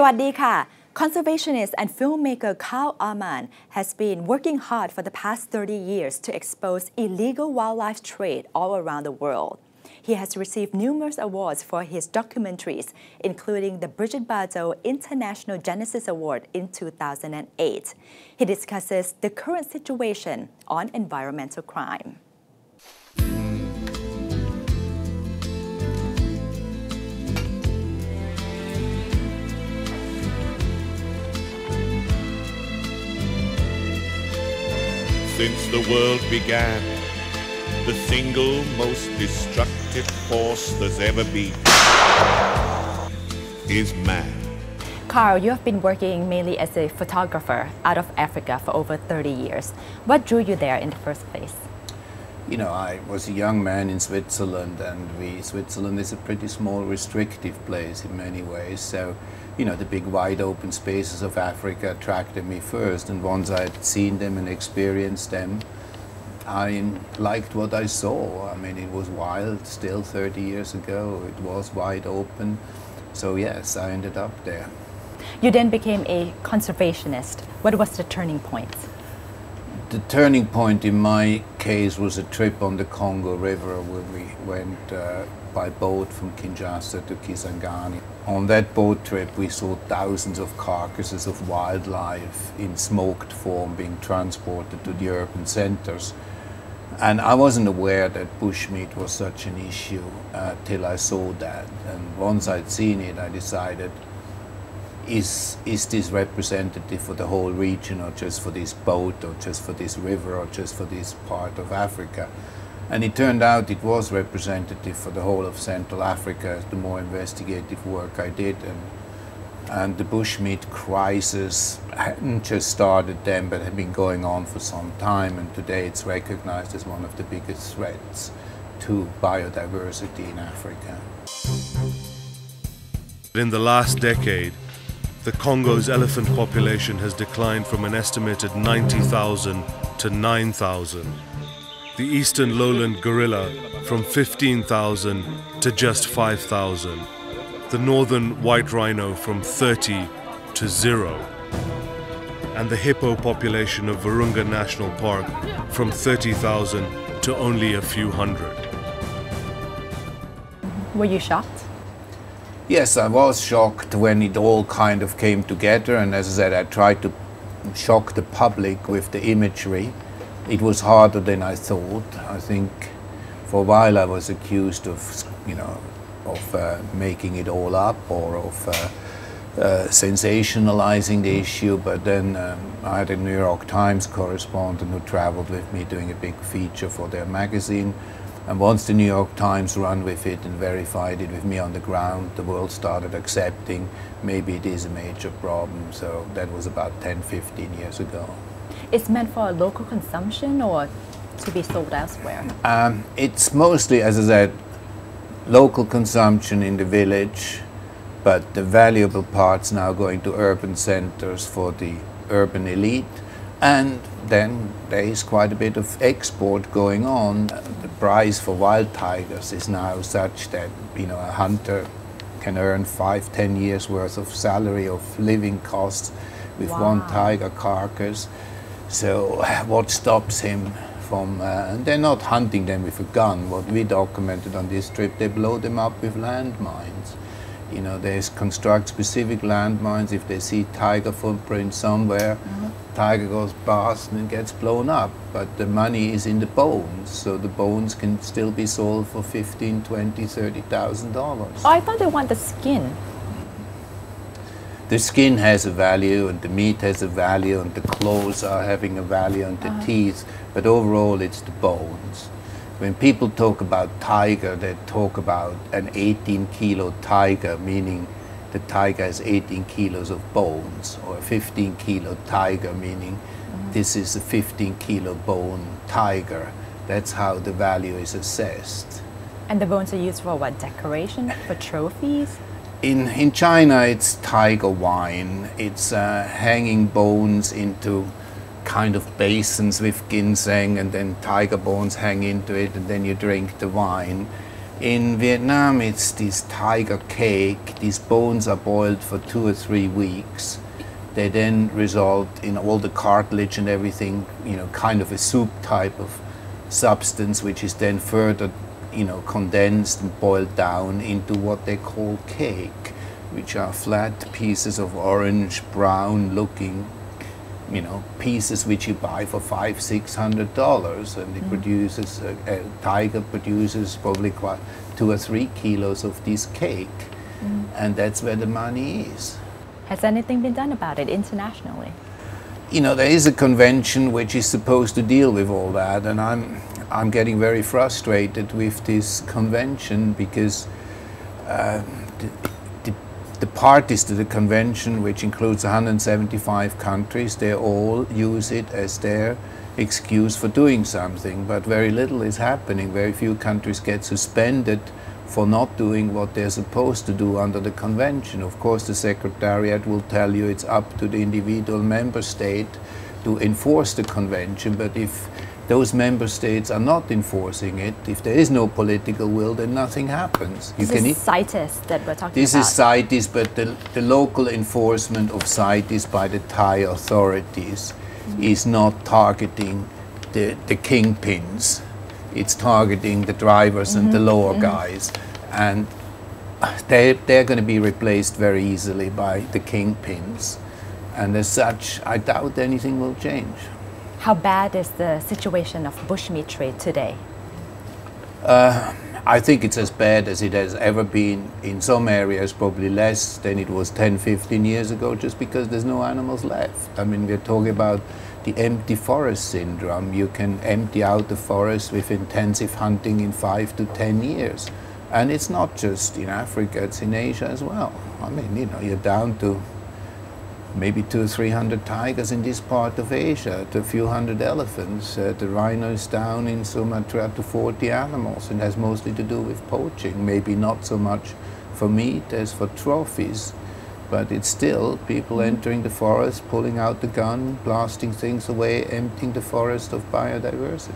สวัสดีค่ะ Conservationist and filmmaker Karl Ammann has been working hard for the past 30 years to expose illegal wildlife trade all around the world. He has received numerous awards for his documentaries, including the Bridget Bardot International Genesis Award in 2008. He discusses the current situation on environmental crime. Since the world began, the single most destructive force there's ever been is man. Karl, you have been working mainly as a photographer out of Africa for over 30 years. What drew you there in the first place? You know, I was a young man in Switzerland, and Switzerland is a pretty small, restrictive place in many ways. So, you know, the big wide open spaces of Africa attracted me first, and once I'd seen them and experienced them, I liked what I saw. I mean, it was wild still 30 years ago. It was wide open. So yes, I ended up there. You then became a conservationist. What was the turning point? The turning point in my case was a trip on the Congo River where we went by boat from Kinshasa to Kisangani. On that boat trip we saw thousands of carcasses of wildlife in smoked form being transported to the urban centers. And I wasn't aware that bushmeat was such an issue till I saw that. And once I'd seen it, I decided, is this representative for the whole region, or just for this boat, or just for this river, or just for this part of Africa? And it turned out it was representative for the whole of Central Africa, the more investigative work I did. And the bushmeat crisis hadn't just started then, but had been going on for some time, and today it's recognized as one of the biggest threats to biodiversity in Africa. In the last decade, the Congo's elephant population has declined from an estimated 90,000 to 9,000. The eastern lowland gorilla from 15,000 to just 5,000. The northern white rhino from 30 to 0. And the hippo population of Virunga National Park from 30,000 to only a few hundred. Were you shocked? Yes, I was shocked when it all kind of came together, and as I said, I tried to shock the public with the imagery. It was harder than I thought. I think for a while I was accused of, you know, making it all up, or of sensationalizing the issue, but then I had a New York Times correspondent who traveled with me doing a big feature for their magazine. And once the New York Times ran with it and verified it with me on the ground, the world started accepting maybe it is a major problem. So that was about 10, 15 years ago. It's meant for local consumption or to be sold elsewhere? It's mostly, as I said, local consumption in the village, but the valuable parts now going to urban centers for the urban elite. And then there is quite a bit of export going on. The price for wild tigers is now such that, you know, a hunter can earn 5-10 years worth of salary of living costs with one tiger carcass. So what stops him from, and they're not hunting them with a gun. What we documented on this trip, they blow them up with landmines. You know, they construct specific landmines. If they see tiger footprints somewhere, tiger goes past and gets blown up. But the money is in the bones, so the bones can still be sold for $15,000, $20,000, $30,000. Oh, I thought they want the skin. The skin has a value, and the meat has a value, and the claws are having a value, and the teeth, but overall it's the bones. When people talk about tiger, they talk about an 18-kilo tiger, meaning the tiger has 18 kilos of bones, or a 15-kilo tiger, meaning this is a 15-kilo bone tiger. That's how the value is assessed. And the bones are used for what, decoration, for trophies? In China, it's tiger wine. It's hanging bones into kind of basins with ginseng, and then tiger bones hang into it, and then you drink the wine. In Vietnam, it's this tiger cake. These bones are boiled for 2 or 3 weeks. They then result in all the cartilage and everything, you know, kind of a soup type of substance, which is then further, you know, condensed and boiled down into what they call cake, which are flat pieces of orange, brown looking, you know, pieces which you buy for $500–600, and it produces, a tiger produces probably quite 2 or 3 kilos of this cake, and that's where the money is. Has anything been done about it internationally? You know, there is a convention which is supposed to deal with all that, and I'm getting very frustrated with this convention because the parties to the convention, which includes 175 countries, they all use it as their excuse for doing something, but very little is happening. Very few countries get suspended for not doing what they're supposed to do under the convention. Of course, the Secretariat will tell you it's up to the individual member state to enforce the convention, but if those member states are not enforcing it, if there is no political will, then nothing happens. This is CITES that we're talking about. This is CITES, but the local enforcement of CITES by the Thai authorities is not targeting the kingpins. It's targeting the drivers and the lower guys. And they're going to be replaced very easily by the kingpins. And as such, I doubt anything will change. How bad is the situation of bushmeat trade today? I think it's as bad as it has ever been. In some areas, probably less than it was 10, 15 years ago, just because there's no animals left. I mean, we're talking about the empty forest syndrome. You can empty out the forest with intensive hunting in 5 to 10 years. And it's not just in Africa, it's in Asia as well. I mean, you know, you're down to maybe 200 or 300 tigers in this part of Asia, to a few hundred elephants. The rhinos down in Sumatra to 40 animals, and has mostly to do with poaching. Maybe not so much for meat as for trophies, but it's still people entering the forest, pulling out the gun, blasting things away, emptying the forest of biodiversity.